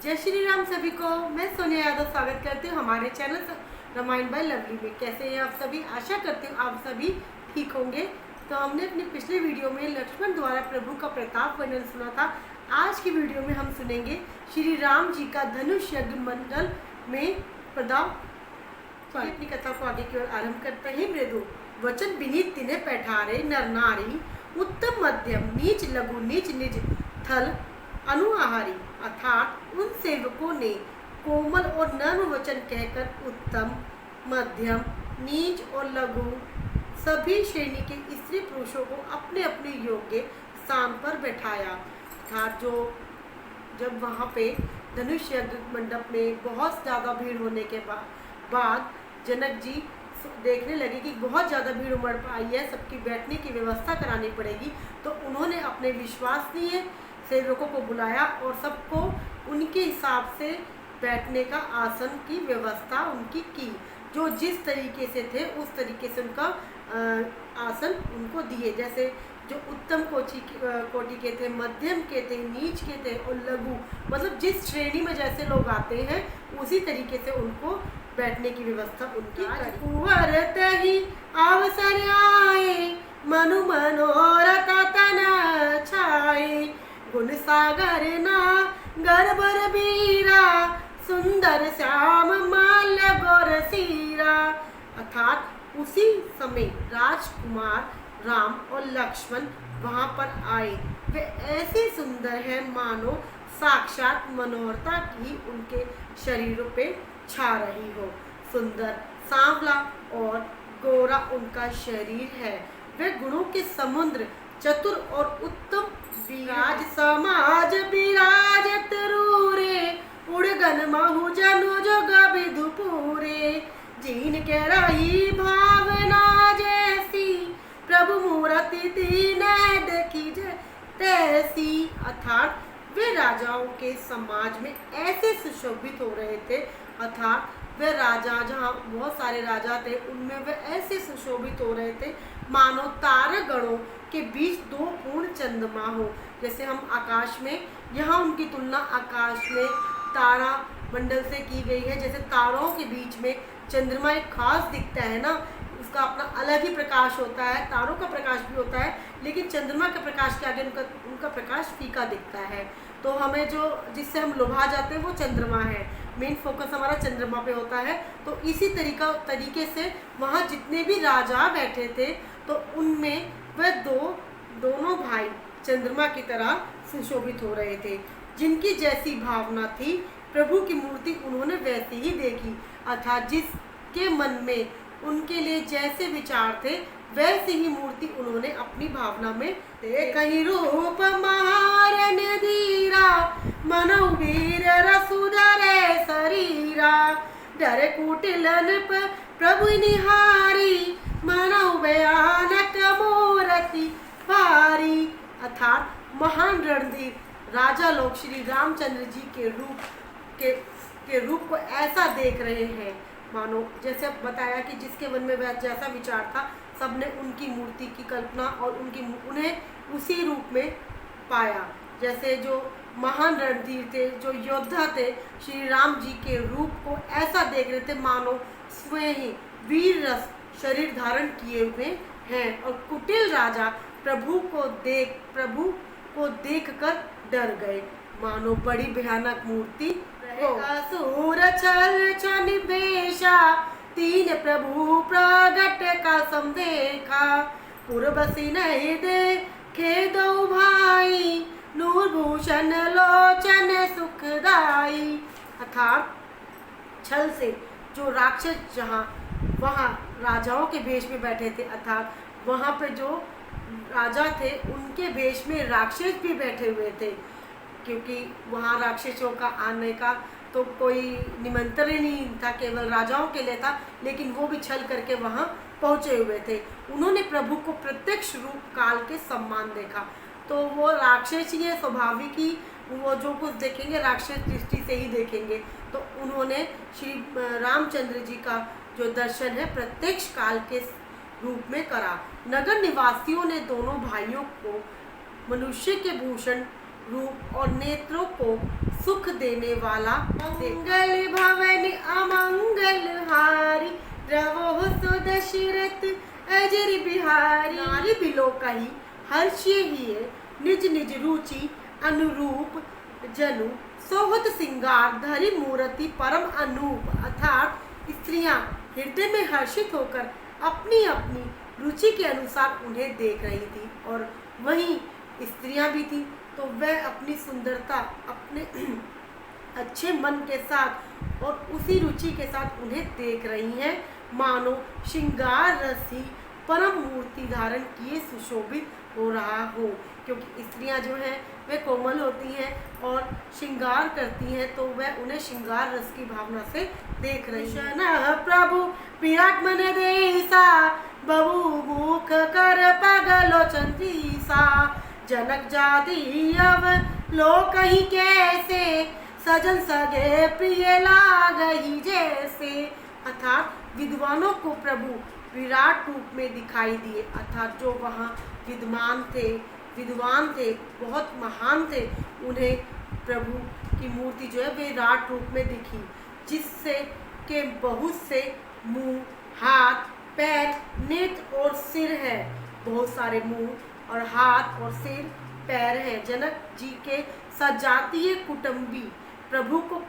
जय श्री राम सभी को। मैं सोनिया यादव स्वागत करती हूँ हमारे चैनल रामायण बाय लवली में। कैसे हैं आप सभी? आशा करती हूँ आप सभी ठीक होंगे। तो हमने अपने पिछले वीडियो में लक्ष्मण द्वारा प्रभु का प्रताप वर्णन सुना था। आज की वीडियो में हम सुनेंगे श्री राम जी का धनुष यज्ञ मंडल में प्रदाव। अपनी कथा को आगे की ओर आरंभ करते हैं। मृदु वचन विनीत तिन्हे पैठारे नर नारी, उत्तम मध्यम नीच लघु नीच निज थल अनुआहारी। अर्थात उन सेवकों ने कोमल और नर्म वचन कहकर उत्तम, मध्यम, नीच और लघु सभी श्रेणी के स्त्री पुरुषों को अपने अपने योग्य स्थान पर बैठाया। अर्थात जब वहाँ पे धनुष यज्ञ मंडप में बहुत ज़्यादा भीड़ होने के बाद जनक जी देखने लगे कि बहुत ज़्यादा भीड़ उमड़ आई है, सबकी बैठने की व्यवस्था करानी पड़ेगी। तो उन्होंने अपने विश्वसनीय सेवकों को बुलाया और सबको उनके हिसाब से बैठने का आसन की व्यवस्था उनकी की। जो जिस तरीके से थे उस तरीके से उनका आसन उनको दिए। जैसे जो उत्तम कोटि के थे, मध्यम के थे, नीच के थे और लघु, मतलब जिस श्रेणी में जैसे लोग आते हैं उसी तरीके से उनको बैठने की व्यवस्था उनकी करी। अवसर आए मनु मनोरथ तन छाए, गुण सागर ना गरबर बीरा, सुंदर श्याम माल गोर सीरा। अर्थात उसी समय राजकुमार राम और लक्ष्मण वहाँ पर आए। वे ऐसे सुंदर हैं मानो साक्षात मनोहरता की उनके शरीरों पे छा रही हो। सुंदर, सांवला और गोरा उनका शरीर है। वे गुणों के समुद्र, चतुर और उत्तम विराज समाज विराजत रूरे, उड़गन महु जनु जोग विधु पूरे, जीन के रही भावना जैसी, प्रभु मूर्ति दीन देखी तैसी। अर्थात वे राजाओं के समाज में ऐसे सुशोभित हो रहे थे। अर्थात वे राजा, जहाँ बहुत सारे राजा थे उनमें वे ऐसे सुशोभित हो रहे थे मानो तारागणों के बीच दो पूर्ण चंद्रमा हो। जैसे हम आकाश में, यहाँ उनकी तुलना आकाश में तारा मंडल से की गई है। जैसे तारों के बीच में चंद्रमा एक खास दिखता है ना, उसका अपना अलग ही प्रकाश होता है। तारों का प्रकाश भी होता है लेकिन चंद्रमा के प्रकाश के आगे उनका प्रकाश फीका दिखता है। तो हमें जिससे हम लुभा जाते हैं वो चंद्रमा है। मेन फोकस हमारा चंद्रमा पे होता है। तो इसी तरीके से वहाँ जितने भी राजा बैठे थे तो उनमें वह दोनों भाई चंद्रमा की तरह सुशोभित हो रहे थे। जिनकी जैसी भावना थी प्रभु की मूर्ति उन्होंने वैसी ही देखी। अर्थात जिसके मन में उनके लिए जैसे विचार थे वैसी ही मूर्ति उन्होंने अपनी भावना में कहीं रूप महारन धीरा, मनो वीर रसुधरे शरीरा, डर कुटिलन प्रभु निहारी, मनो भयानक मूर्ति भारी। अर्थात महान रणधीर राजा लोग श्री रामचंद्र जी के रूप को ऐसा देख रहे हैं मानो, जैसे बताया कि जिसके मन में वह जैसा विचार था सबने उनकी मूर्ति की कल्पना और उन्हें उसी रूप में पाया। जैसे जो महान रणधीर थे, जो योद्धा थे, श्री राम जी के रूप को ऐसा देख रहे थे मानो स्वयं ही वीर रस शरीर धारण किए हुए हैं। और कुटिल राजा प्रभु को देखकर डर गए मानो बड़ी भयानक मूर्ति। असुर छल छन बेशा, तीन प्रभु प्रगट का समदेखा, पूर्वसी नहीं देखे दो भाई, नूर भूषण लोचन सुखदाई। अर्थात छल से जो राक्षस वहाँ राजाओं के भेष में बैठे थे, अर्थात वहाँ पे जो राजा थे उनके भेष में राक्षस भी बैठे हुए थे। क्योंकि वहाँ राक्षसों का आने का तो कोई निमंत्रण ही नहीं था, केवल राजाओं के लिए था, लेकिन वो भी छल करके वहाँ पहुँचे हुए थे। उन्होंने प्रभु को प्रत्यक्ष रूप काल के सम्मान देखा। तो वो राक्षस ही है, स्वाभाविक ही वो जो कुछ देखेंगे राक्षस दृष्टि से ही देखेंगे। तो उन्होंने श्री रामचंद्र जी का जो दर्शन है प्रत्यक्ष काल के रूप में करा। नगर निवासियों ने दोनों भाइयों को मनुष्य के भूषण रूप और नेत्रों को सुख देने वाला। मंगल भवन अमंगल हारी, रवो सो दशरथ अजर बिहारी। नारी बिलो कही हर्षे हिये, निज निज रुचि अनुरूप जनु, सोहत सिंगार धरी मूर्ति परम अनूप। अर्थात स्त्रियां हृदय में हर्षित होकर अपनी अपनी रुचि के अनुसार उन्हें देख रही थी, और वहीं स्त्रियां भी थी तो वह अपनी सुंदरता अपने अच्छे मन के साथ और उसी रुचि के साथ उन्हें देख रही हैं, मानो श्रृंगार रस ही परम मूर्ति धारण किए सुशोभित हो रहा हो। क्योंकि स्त्रियां जो हैं वे कोमल होती हैं और श्रृंगार करती हैं, तो वह उन्हें श्रृंगार रस की भावना से देख रही है। प्रभु विराट मन देसा, बबू मुख कर पगलोचन सा, जनक जाति अब लोक ही कैसे, सजन सगे प्रिय लागही जैसे। अर्थात विद्वानों को प्रभु विराट रूप में दिखाई दिए, अर्थात जो वहाँ विद्वान थे, बहुत महान थे, उन्हें प्रभु की मूर्ति जो है विराट रूप में दिखी, जिससे के बहुत से मुंह, हाथ, पैर, नेत्र और सिर है। बहुत सारे मुंह और हाथ और सिर पैर हैं। जनक जी के सजातीय कुटुंबी प्रभु को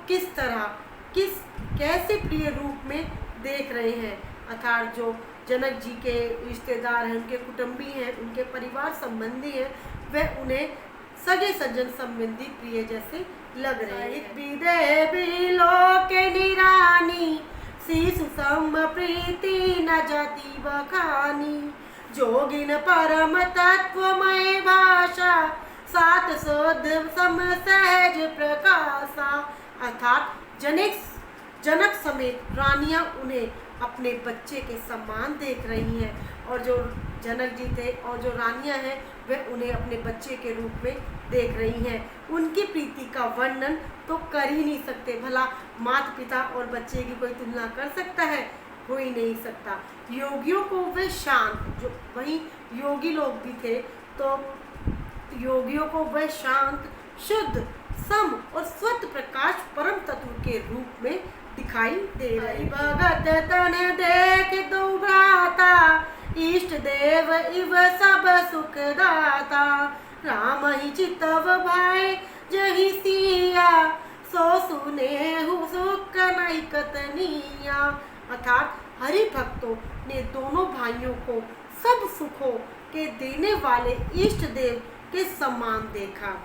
कैसे प्रिय रूप में देख रहे हैं। अर्थात जो जनक जी के रिश्तेदार हैं, उनके कुटुंबी हैं, उनके परिवार संबंधी हैं, वह उन्हें सगे सज्जन संबंधी प्रिय जैसे लग रहे हैं। विदय बिलोक निरानी, शिशु सम प्रीति न जाति बखानी, जोगिन परम तत्वमय भाषा, सात शोध सम सहज प्रकाशा। अर्थात जनक समेत रानियां उन्हें अपने बच्चे के समान देख रही हैं, और जो जनक जी थे और जो रानियां हैं वे उन्हें अपने बच्चे के रूप में देख रही हैं। उनकी प्रीति का वर्णन तो कर ही नहीं सकते। भला माता पिता और बच्चे की कोई तुलना कर सकता है? हो ही नहीं सकता। योगियों को वे शांत, जो वहीं योगी लोग भी थे, तो योगियों को वह शांत, शुद्ध, सम और स्वत प्रकाश परम तत्व के रूप में दिखाई दे रही। भगत तन देख दो भ्राता, इष्ट देव इव सब सुख दाता, राम ही चितव भाई जही सिया, सो सुने हु सुख नहीं कतनिया। अर्थात हरि भक्तों ने दोनों भाइयों को सब सुखों के देने वाले इष्ट देव के समान देखा।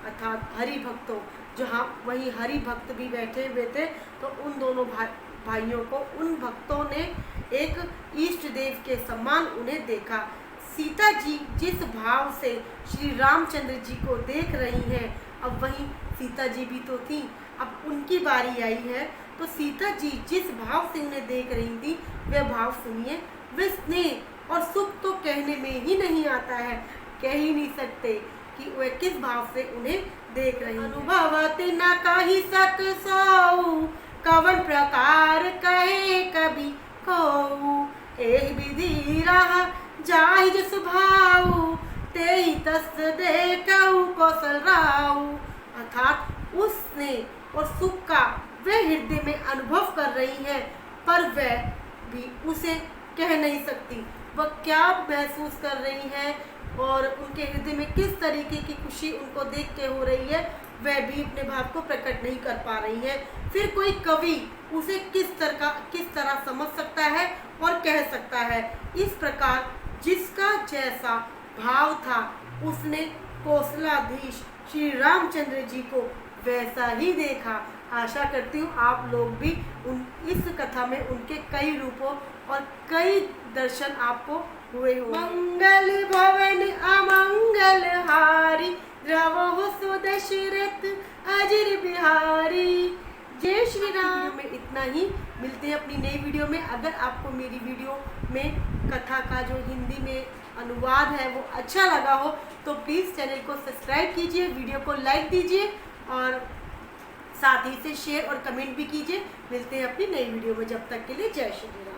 अर्थात हरि भक्तों, जहाँ वही हरि भक्त भी बैठे हुए थे, तो उन दोनों भाइयों को उन भक्तों ने एक इष्ट देव के समान उन्हें देखा। सीता जी जिस भाव से श्री रामचंद्र जी को देख रही हैं, अब वहीं सीता जी भी तो थी, अब उनकी बारी आई है, तो सीता जी जिस भाव से उन्हें देख रही थी, वह भाव सुनिए। वे स्नेह और सुख तो कहने में ही नहीं आता है, कह ही नहीं सकते कि वह किस भाव से उन्हें देख रही। अनुभवति न कही सक सौ, कवन प्रकार कहे कभी को, एक विधि रहा जाहि जस भाऊ, तेहि तस देखऊ कौशल राऊ। अर्थात उसने और सुख का वह हृदय में अनुभव कर रही है, पर वह भी उसे कह नहीं सकती। वह क्या महसूस कर रही है और उनके हृदय में किस तरीके की खुशी उनको देख के हो रही है, वह भी अपने भाव को प्रकट नहीं कर पा रही है। फिर कोई कवि उसे किस तरह समझ सकता है और कह सकता है। इस प्रकार जिसका जैसा भाव था, उसने कौशलाधीश श्री रामचंद्र जी को वैसा ही देखा। आशा करती हूँ आप लोग भी इस कथा में उनके कई रूपों और कई दर्शन आपको हुए होंगे। मंगल भवन अमंगल हारी, द्रवहु सो दशरथ अजर बिहारी। जय श्री राम। में इतना ही, मिलते हैं अपनी नई वीडियो में। अगर आपको मेरी वीडियो में कथा का जो हिंदी में अनुवाद है वो अच्छा लगा हो, तो प्लीज़ चैनल को सब्सक्राइब कीजिए, वीडियो को लाइक दीजिए और साथ ही से शेयर और कमेंट भी कीजिए। मिलते हैं अपनी नई वीडियो में, जब तक के लिए जय श्री राम।